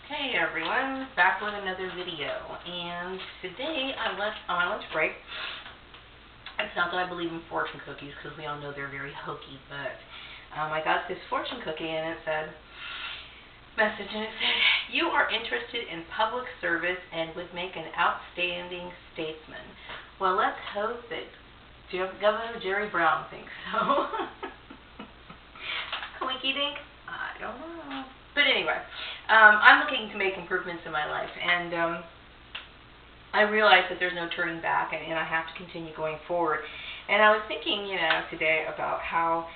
Hey everyone, back with another video, and today I left on my lunch break. It's not that I believe in fortune cookies, because we all know they're very hokey, but I got this fortune cookie and it said, you are interested in public service and would make an outstanding statesman. Well, let's hope that Governor Jerry Brown thinks so. Quinky dink? I don't know. But anyway, I'm looking to make improvements in my life, and I realize that there's no turning back, and I have to continue going forward. And I was thinking, today about how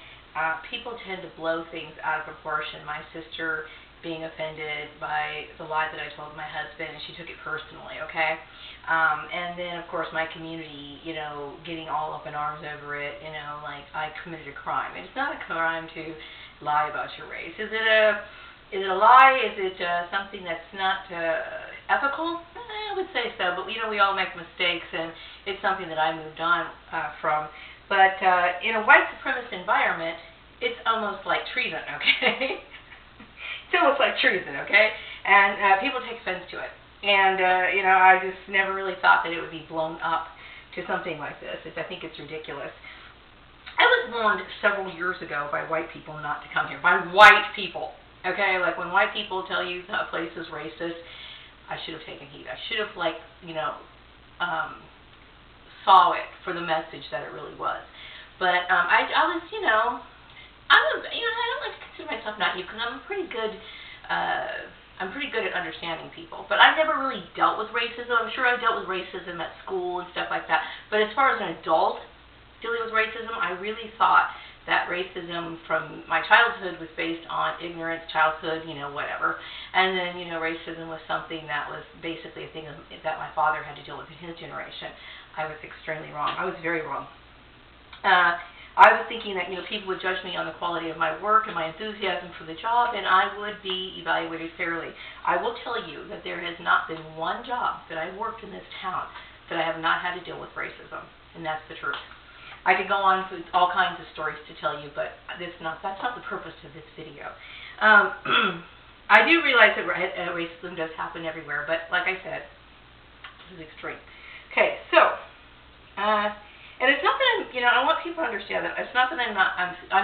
people tend to blow things out of proportion. My sister being offended by the lie that I told my husband, and she took it personally, okay? And then, of course, my community, getting all up in arms over it, like I committed a crime. And it's not a crime to lie about your race. Is it a lie? Is it something that's not ethical? I would say so, but we all make mistakes, and it's something that I moved on from. But in a white supremacist environment, it's almost like treason, okay? It's almost like treason, okay? And people take offense to it. And, I just never really thought that it would be blown up to something like this. I think it's ridiculous. I was warned several years ago by white people not to come here. By white people. Okay, like when white people tell you a place is racist, I should have taken heed. I should have, saw it for the message that it really was. But I was, I don't like to consider myself naive because I'm pretty good at understanding people. But I've never really dealt with racism. I'm sure I dealt with racism at school and stuff like that. But as far as an adult dealing with racism, I really thought that racism from my childhood was based on ignorance, childhood, whatever. And then, racism was something that was basically a thing that my father had to deal with in his generation. I was extremely wrong. I was very wrong. I was thinking that, people would judge me on the quality of my work and my enthusiasm for the job, and I would be evaluated fairly. I will tell you that there has not been one job that I've worked in this town that I have not had to deal with racism, and that's the truth. I could go on with all kinds of stories to tell you, but that's not the purpose of this video. I do realize that racism does happen everywhere, but like I said, this is extreme. Okay, so, and it's not that I want people to understand that it's not that I'm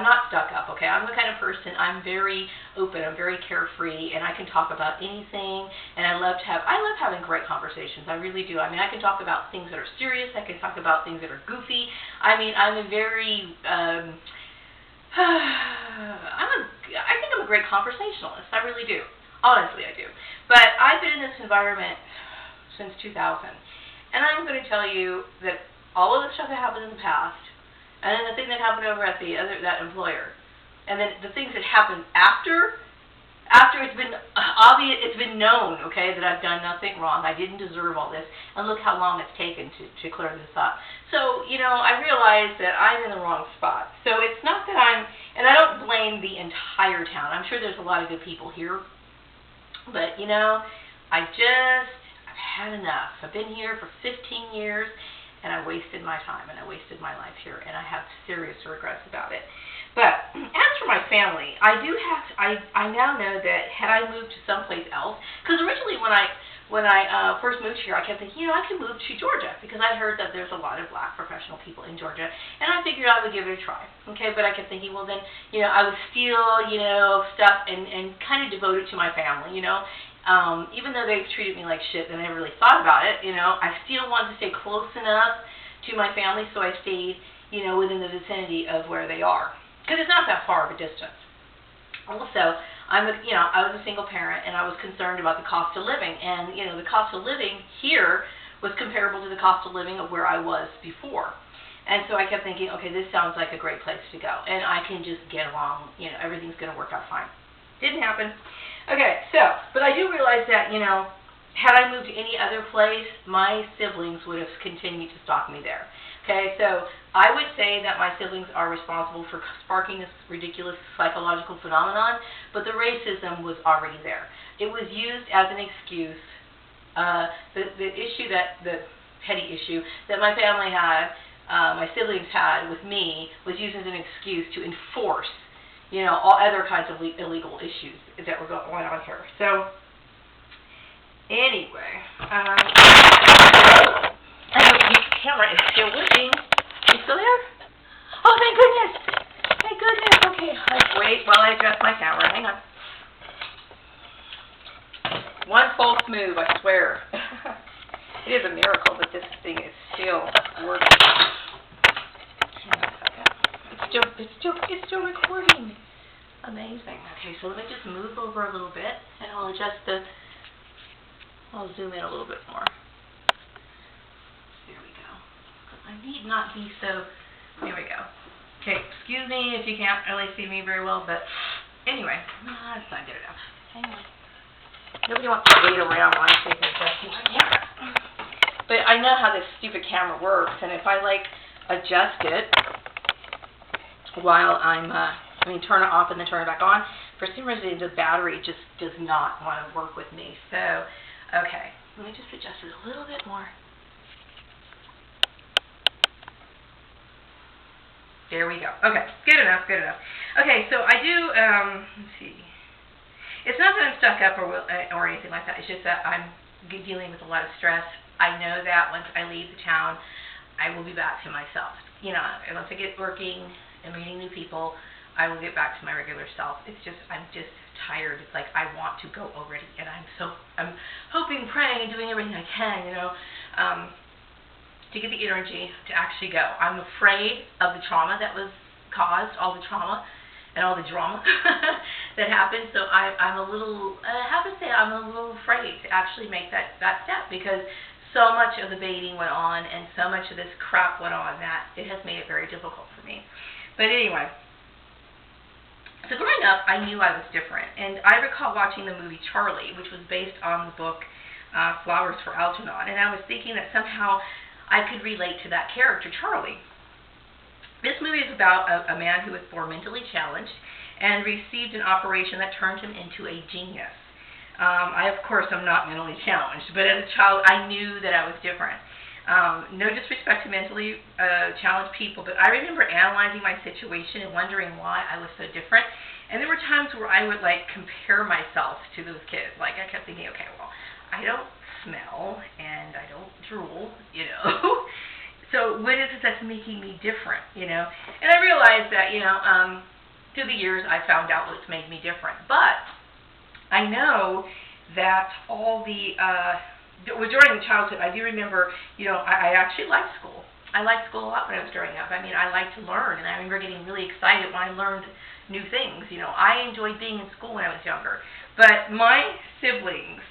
not stuck up, okay? I'm the kind of person, I'm very open, I'm very carefree, and I can talk about anything, and I love having great conversations. I really do. I can talk about things that are serious. I can talk about things that are goofy. I'm a very, I think I'm a great conversationalist. I really do. Honestly, I do. But I've been in this environment since 2000, and I'm going to tell you that all of the stuff that happened in the past, and then the thing that happened over at that employer, and then the things that happened after it's been obvious, it's been known, okay, that I've done nothing wrong. I didn't deserve all this, and look how long it's taken to clear this up. So, I realize that I'm in the wrong spot. So it's not that and I don't blame the entire town. I'm sure there's a lot of good people here, but I've had enough. I've been here for 15 years. And I wasted my time, and I wasted my life here, and I have serious regrets about it. But as for my family, I now know that had I moved to someplace else, because originally when I first moved here, I kept thinking, I could move to Georgia, because I heard that there's a lot of black professional people in Georgia, and I figured I would give it a try. Okay, but I kept thinking, well then, I would steal, stuff and kind of devote it to my family, even though they've treated me like shit and I never really thought about it, I still wanted to stay close enough to my family, so I stayed, within the vicinity of where they are. Because it's not that far of a distance. Also, I was a single parent, and I was concerned about the cost of living. And, the cost of living here was comparable to the cost of living of where I was before. And so I kept thinking, okay, this sounds like a great place to go. And I can just get along, everything's going to work out fine. Didn't happen. Okay, but I do realize that, had I moved to any other place, my siblings would have continued to stalk me there. Okay, so I would say that my siblings are responsible for sparking this ridiculous psychological phenomenon, but the racism was already there. It was used as an excuse. The petty issue that my family had, my siblings had with me, was used as an excuse to enforce all other kinds of illegal issues that were going on here. So Anyway, I hope the camera is still working. You still there? Oh, thank goodness. Thank goodness. Okay, let's wait while I adjust my camera. Hang on. One false move, I swear. It is a miracle that this thing is still working. It's still recording. Amazing. Okay, so let me just move over a little bit, and I'll zoom in a little bit more. There we go. I need not be so. There we go. Okay, excuse me if you can't really see me very well, but anyway, that's not good enough. Anyway, nobody wants to wait around while I'm taking adjusting my camera. But I know how this stupid camera works, and if I adjust it while turn it off and then turn it back on, for some reason the battery just does not want to work with me. So, okay, let me just adjust it a little bit more. There we go. Okay, good enough. Okay, so I do, let's see. It's not that I'm stuck up or anything like that. It's just that I'm dealing with a lot of stress. I know that once I leave the town, I will be back to myself. And once I get working and meeting new people, I will get back to my regular self. It's just, I'm just tired. It's like I want to go already, and I'm hoping, praying, and doing everything I can, to get the energy to actually go. I'm afraid of the trauma that was caused, all the trauma and all the drama that happened. So I'm a little, I have to say, I'm a little afraid to actually make that step, because so much of the baiting went on and so much of this crap went on that it has made it very difficult for me. But anyway, so growing up, I knew I was different. And I recall watching the movie Charlie, which was based on the book Flowers for Algernon. And I was thinking that somehow I could relate to that character, Charlie. This movie is about a man who was born mentally challenged and received an operation that turned him into a genius. I, of course, am not mentally challenged, but as a child, I knew that I was different. No disrespect to mentally challenged people, but I remember analyzing my situation and wondering why I was so different. And there were times where I would, compare myself to those kids. I kept thinking, okay, well, I don't smell and I don't drool, So what is it that's making me different, And I realized that, through the years I found out what's made me different. But I know that all during the childhood, I do remember, I actually liked school. I liked school a lot when I was growing up. I liked to learn, and I remember getting really excited when I learned new things. I enjoyed being in school when I was younger. But my siblings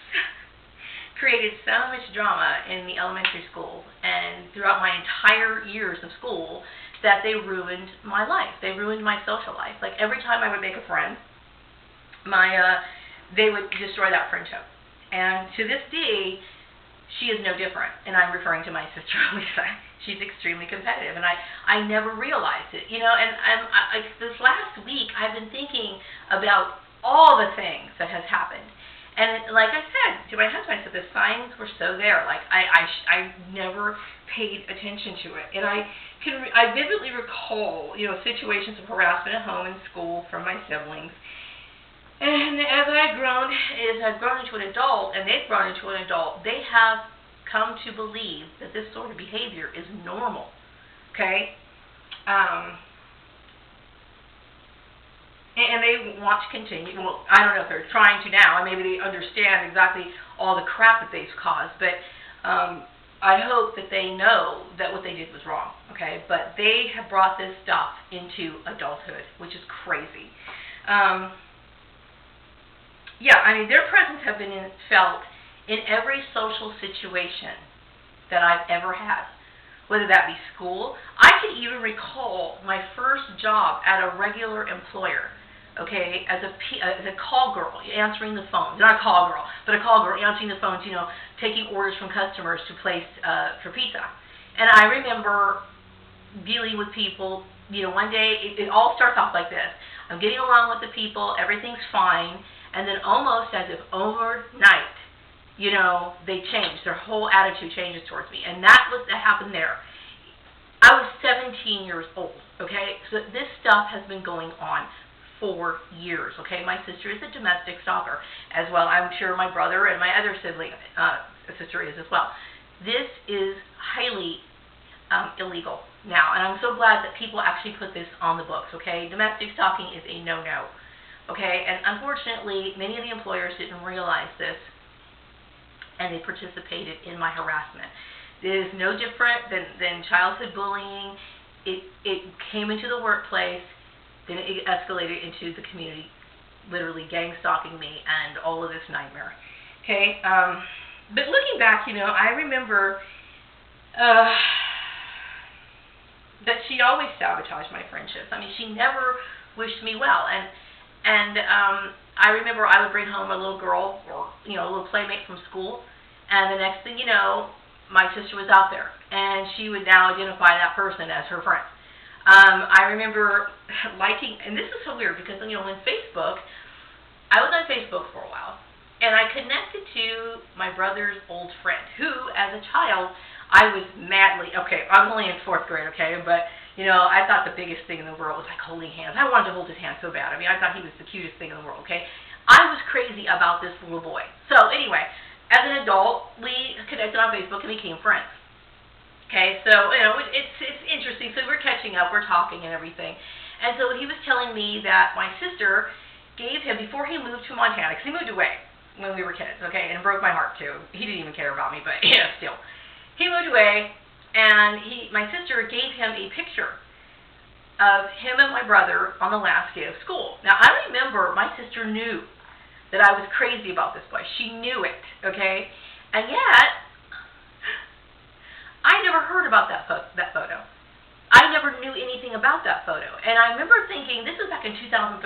created so much drama in the elementary school and throughout my entire years of school that they ruined my life. They ruined my social life. Every time I would make a friend, they would destroy that friendship. And to this day, she is no different. And I'm referring to my sister, Lisa. She's extremely competitive, and I never realized it. And this last week, I've been thinking about all the things that has happened. And like I said to my husband, I said the signs were so there. I never paid attention to it. And I vividly recall, situations of harassment at home and school from my siblings. And as I've grown into an adult, and they've grown into an adult, they have come to believe that this sort of behavior is normal. Okay? And they want to continue. Well, I don't know if they're trying to now, and maybe they understand exactly all the crap that they've caused, but I hope that they know that what they did was wrong, okay? But they have brought this stuff into adulthood, which is crazy. Their presence have been felt in every social situation that I've ever had, whether that be school. I can even recall my first job at a regular employer. Okay, as a call girl, answering the phones. Not a call girl, but a call girl answering the phones, taking orders from customers to place for pizza. And I remember dealing with people, one day, it all starts off like this. I'm getting along with the people, everything's fine, and then almost as if overnight, they change. Their whole attitude changes towards me. And that happened there. I was 17 years old, okay? So this stuff has been going on 4 years, okay? My sister is a domestic stalker as well. I'm sure my brother and my other sibling, sister is as well. This is highly illegal now, and I'm so glad that people actually put this on the books, okay? Domestic stalking is a no-no, okay? And unfortunately, many of the employers didn't realize this, and they participated in my harassment. It is no different than childhood bullying. It came into the workplace, then it escalated into the community, literally gang stalking me and all of this nightmare. Okay, but looking back, I remember that she always sabotaged my friendships. I mean, she never wished me well, and I remember I would bring home a little girl or a little playmate from school, and the next thing you know, my sister was out there, and she would now identify that person as her friend. I remember liking, and this is so weird because, when Facebook, I was on Facebook for a while, and I connected to my brother's old friend, who, as a child, I was madly, I was only in 4th grade, but, I thought the biggest thing in the world was like holding hands. I wanted to hold his hand so bad. I mean, I thought he was the cutest thing in the world, I was crazy about this little boy. So, anyway, as an adult, we connected on Facebook and became friends. Okay, so, it's interesting. So we're catching up, we're talking and everything. And so he was telling me that my sister gave him, before he moved to Montana, because he moved away when we were kids, and it broke my heart too. He didn't even care about me, but, still. He moved away, and my sister gave him a picture of him and my brother on the last day of school. Now, I remember my sister knew that I was crazy about this boy. She knew it, and yet, I never heard about that photo. I never knew anything about that photo. And I remember thinking, this was back in 2013,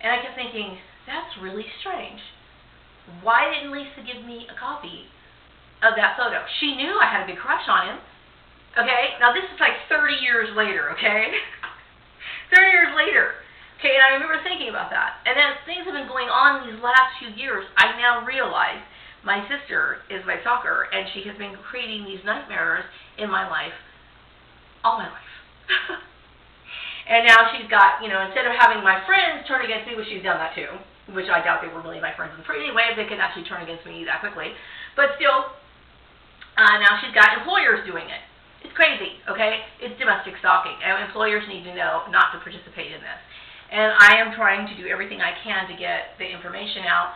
and I kept thinking, that's really strange. Why didn't Lisa give me a copy of that photo? She knew I had a big crush on him, Now, this is like 30 years later, 30 years later. And I remember thinking about that. And as things have been going on these last few years, I now realize my sister is my stalker, and she has been creating these nightmares in my life all my life. And now she's got, instead of having my friends turn against me, which she's done that too, which I doubt they were really my friends in the first anyway, they could actually turn against me that quickly. But still, now she's got employers doing it. It's crazy, It's domestic stalking, and employers need to know not to participate in this. And I am trying to do everything I can to get the information out,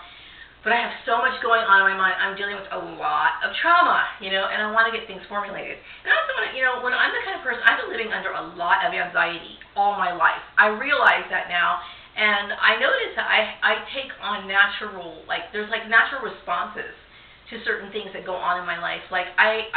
but I have so much going on in my mind. I'm dealing with a lot of trauma, and I want to get things formulated. And I also want to, when I'm the kind of person, I've been living under a lot of anxiety all my life. I realize that now, and I notice that I take on natural, there's natural responses to certain things that go on in my life. Like I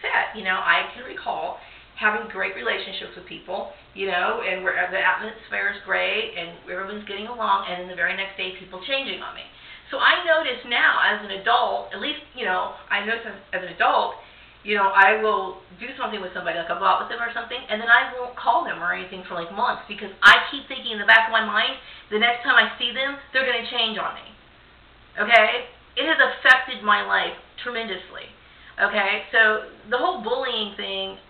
said, I can recall having great relationships with people, and where the atmosphere is great, and everyone's getting along, and then the very next day, people changing on me. So I notice now, as an adult, at least, I notice as an adult, I will do something with somebody, like I'll go out with them or something, and then I won't call them or anything for months, because I keep thinking in the back of my mind, the next time I see them, they're going to change on me. It has affected my life tremendously. So the whole bullying thing,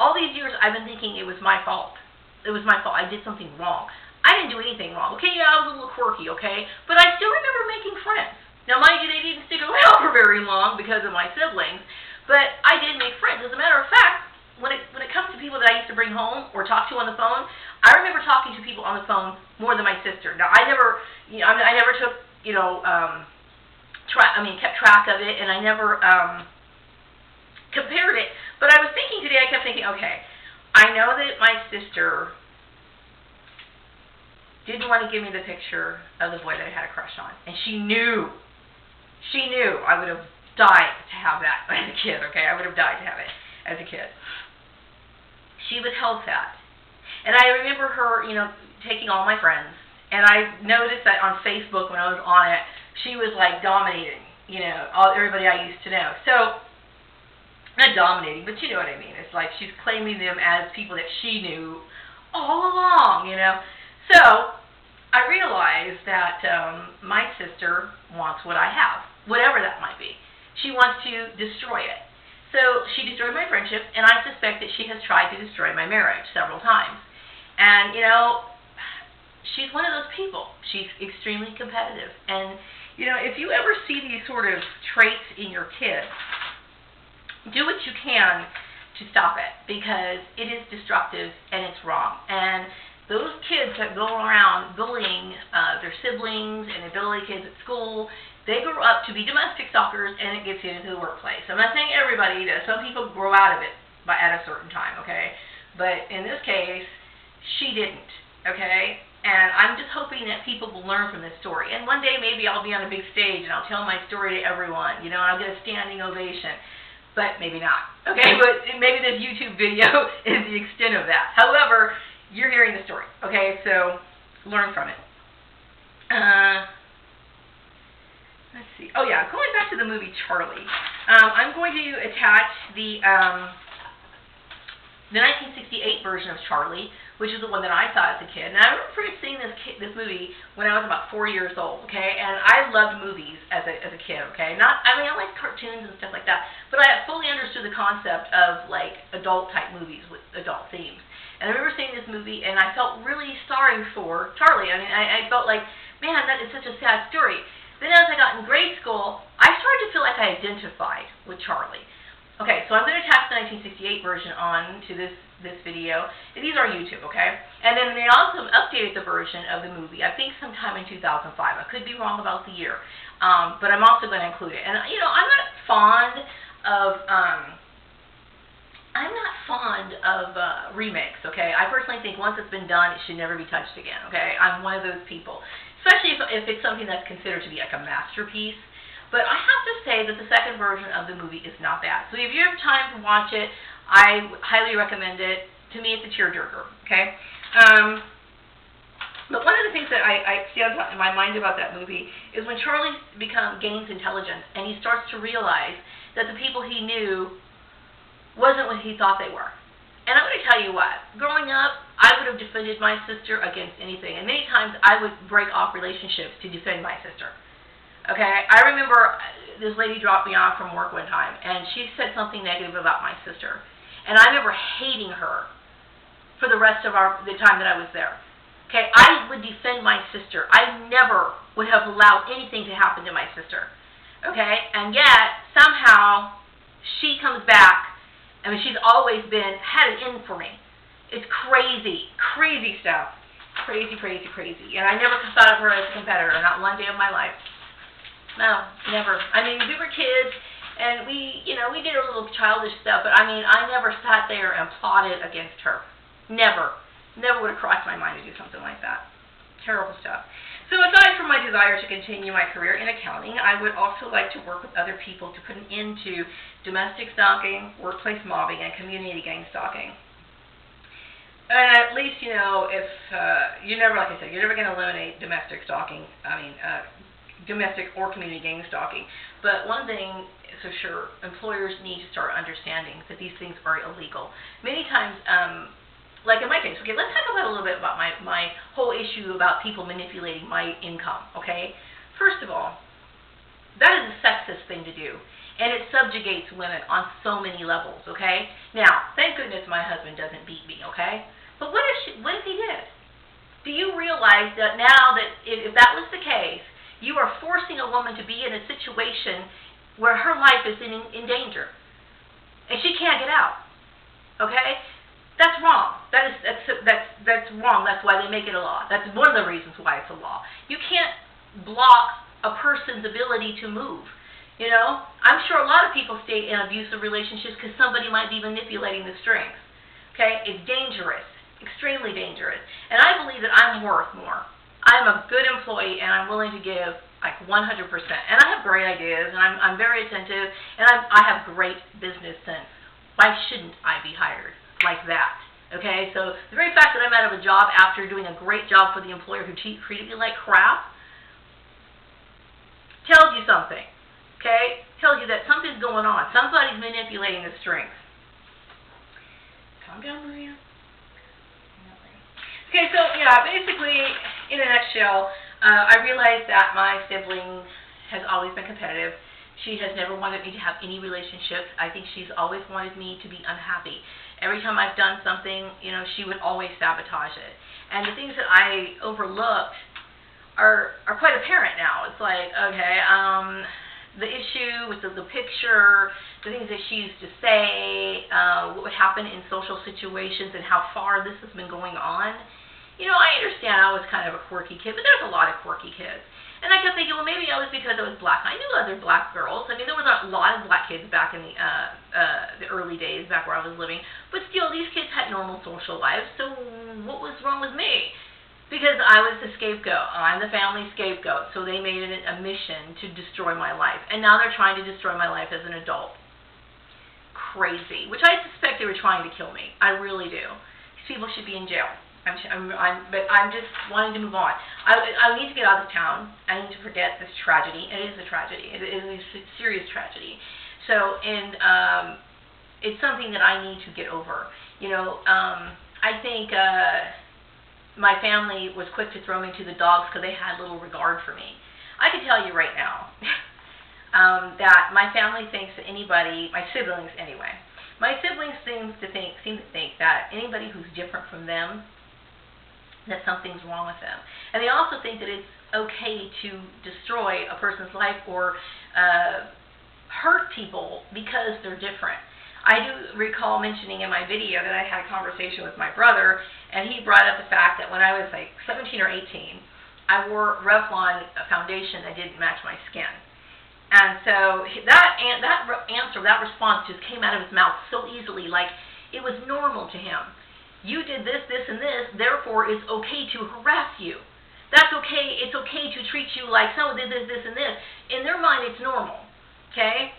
all these years I've been thinking it was my fault. It was my fault. I did something wrong. I didn't do anything wrong. I was a little quirky, but I still remember making friends. Now, mind you, they didn't stick around for very long because of my siblings, but I did make friends. As a matter of fact, when it comes to people that I used to bring home or talk to on the phone, I remember talking to people on the phone more than my sister. Now, I never took, kept track of it, and I never compared it. But I was thinking today, I kept thinking, I know that my sister didn't want to give me the picture of the boy that I had a crush on. And she knew I would have died to have that as a kid, I would have died to have it as a kid. She withheld that. And I remember her, taking all my friends. And I noticed that on Facebook when I was on it, she was dominating, everybody I used to know. So, not dominating, but you know what I mean. It's like she's claiming them as people that she knew all along, So, I realized that my sister wants what I have, whatever that might be. She wants to destroy it. So, she destroyed my friendship, and I suspect that she has tried to destroy my marriage several times. And, she's one of those people. She's extremely competitive. And, you know, if you ever see these sort of traits in your kids, do what you can to stop it, because it is destructive and it's wrong. And those kids that go around bullying their siblings and their bully kids at school, they grow up to be domestic stalkers, and it gets into the workplace. I'm not saying everybody does. Some people grow out of it at a certain time, okay? But in this case, she didn't, okay? And I'm just hoping that people will learn from this story. And one day maybe I'll be on a big stage and I'll tell my story to everyone, you know, and I'll get a standing ovation. But maybe not, okay? But maybe this YouTube video is the extent of that. However, you're hearing the story, okay? So learn from it. Let's see. Oh, yeah, going back to the movie Charlie. I'm going to attach the 1968 version of Charlie, which is the one that I saw as a kid. And I remember seeing this movie when I was about 4 years old, okay? And I loved movies as a kid, okay? I liked cartoons and stuff like that, but I fully understood the concept of, like, adult-type movies with adult themes. And I remember seeing this movie, and I felt really sorry for Charlie. I mean, I felt like, man, that is such a sad story. Then as I got in grade school, I started to feel like I identified with Charlie. Okay, so I'm going to attach the 1968 version on to this video. And these are YouTube, okay? And then they also updated the version of the movie, I think sometime in 2005. I could be wrong about the year. But I'm also going to include it. And, you know, I'm not fond of remakes, okay? I personally think once it's been done, it should never be touched again, okay? I'm one of those people. Especially if it's something that's considered to be like a masterpiece. But I have to say that the second version of the movie is not bad. So if you have time to watch it, I highly recommend it. To me, it's a tearjerker, okay? But one of the things that I see in my mind about that movie is when Charlie gains intelligence and he starts to realize that the people he knew wasn't what he thought they were. And I'm going to tell you what, growing up, I would have defended my sister against anything. And many times I would break off relationships to defend my sister. Okay, I remember this lady dropped me off from work one time, and she said something negative about my sister. And I remember hating her for the rest of the time that I was there. Okay, I would defend my sister. I never would have allowed anything to happen to my sister. Okay, and yet, somehow, she comes back. I mean, she's always had it in for me. It's crazy, crazy stuff. Crazy, crazy, crazy. And I never thought of her as a competitor, not one day of my life. No, never. I mean, we were kids, and we did a little childish stuff, but I mean, I never sat there and plotted against her. Never. Never would have crossed my mind to do something like that. Terrible stuff. So aside from my desire to continue my career in accounting, I would also like to work with other people to put an end to domestic stalking, workplace mobbing, and community gang stalking. And at least, you know, if you're never, like I said, you're never going to eliminate domestic stalking. Domestic or community gang stalking. But one thing is for sure, employers need to start understanding that these things are illegal. Many times, like in my case, okay, let's talk about a little bit about my whole issue about people manipulating my income, okay? First of all, that is a sexist thing to do, and it subjugates women on so many levels, okay? Now, thank goodness my husband doesn't beat me, okay? But what if he did? Do you realize that now that if that was the case, you are forcing a woman to be in a situation where her life is in danger, and she can't get out. Okay, that's wrong. That's wrong. That's why they make it a law. That's one of the reasons why it's a law. You can't block a person's ability to move. You know, I'm sure a lot of people stay in abusive relationships because somebody might be manipulating the strings. Okay, it's dangerous, extremely dangerous, and I believe that I'm worth more. I'm a good employee, and I'm willing to give like 100%. And I have great ideas, and I'm very attentive, and I have great business sense. Why shouldn't I be hired like that? Okay, so the very fact that I'm out of a job after doing a great job for the employer who treated me like crap tells you something. Okay, tells you that something's going on. Somebody's manipulating the strings. Calm down, Maria. Okay, so yeah, basically, in a nutshell, I realized that my sibling has always been competitive. She has never wanted me to have any relationships. I think she's always wanted me to be unhappy. Every time I've done something, she would always sabotage it. And the things that I overlooked are quite apparent now. It's like, okay, the issue with the picture, the things that she used to say, what would happen in social situations, and how far this has been going on. I understand I was kind of a quirky kid, but there's a lot of quirky kids. And I kept thinking, well, maybe I was because I was black. I knew other black girls. I mean, there was a lot of black kids back in the early days, back where I was living. But still, these kids had normal social lives. So what was wrong with me? Because I was the scapegoat. I'm the family scapegoat. So they made it a mission to destroy my life. And now they're trying to destroy my life as an adult. Crazy. Which I suspect they were trying to kill me. I really do. These people should be in jail. But I'm just wanting to move on. I need to get out of town. I need to forget this tragedy. It is a tragedy. It is a serious tragedy. So, and it's something that I need to get over. I think my family was quick to throw me to the dogs because they had little regard for me. I can tell you right now that my family thinks that anybody, my siblings anyway, my siblings seem to think that anybody who's different from them, that something's wrong with them. And they also think that it's okay to destroy a person's life or hurt people because they're different. I do recall mentioning in my video that I had a conversation with my brother, and he brought up the fact that when I was like 17 or 18, I wore Revlon foundation that didn't match my skin. And so that response just came out of his mouth so easily, like it was normal to him. You did this, this, and this, therefore it's okay to harass you. That's okay. It's okay to treat you like someone did this, this, and this. In their mind, it's normal. Okay?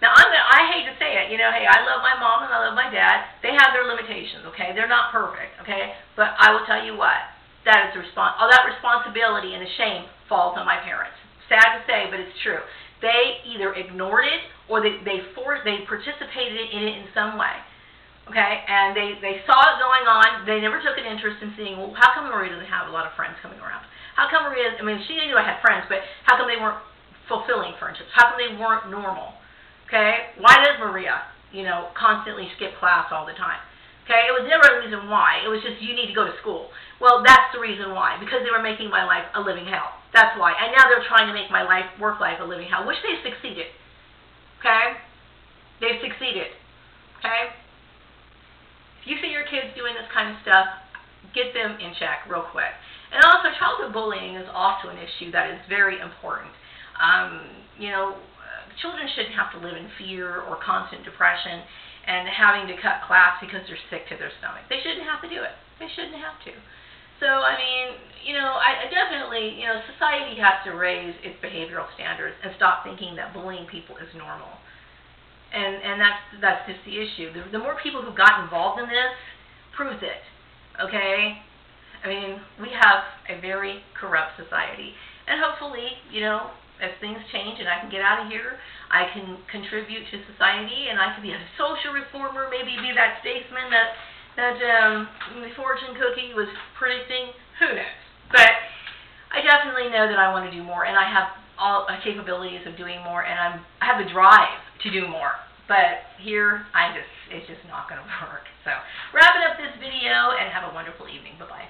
Now, I hate to say it. Hey, I love my mom and I love my dad. They have their limitations, okay? They're not perfect, okay? But I will tell you what. That is all that responsibility and the shame falls on my parents. Sad to say, but it's true. They either ignored it or they participated in it in some way. Okay, and they saw it going on. They never took an interest in seeing, well, how come Maria doesn't have a lot of friends coming around? How come Maria, she knew I had friends, but how come they weren't fulfilling friendships? How come they weren't normal? Okay, why does Maria, constantly skip class all the time? Okay, it was never a reason why. It was just, you need to go to school. Well, that's the reason why, because they were making my life a living hell. That's why. And now they're trying to make my work life a living hell, which they've succeeded. Okay? They've succeeded. Okay? If you see your kids doing this kind of stuff, get them in check real quick. And also, childhood bullying is also an issue that is very important. Children shouldn't have to live in fear or constant depression and having to cut class because they're sick to their stomach. They shouldn't have to do it. They shouldn't have to. So, I definitely, society has to raise its behavioral standards and stop thinking that bullying people is normal. And that's just the issue. The more people who got involved in this proves it. Okay? We have a very corrupt society. And hopefully, as things change and I can get out of here, I can contribute to society and I can be a social reformer, maybe be that statesman that the fortune cookie was predicting. Who knows? But I definitely know that I want to do more, and I have all capabilities of doing more, and I have the drive to do more. But here, it's just not going to work. So, wrapping up this video, and have a wonderful evening. Bye-bye.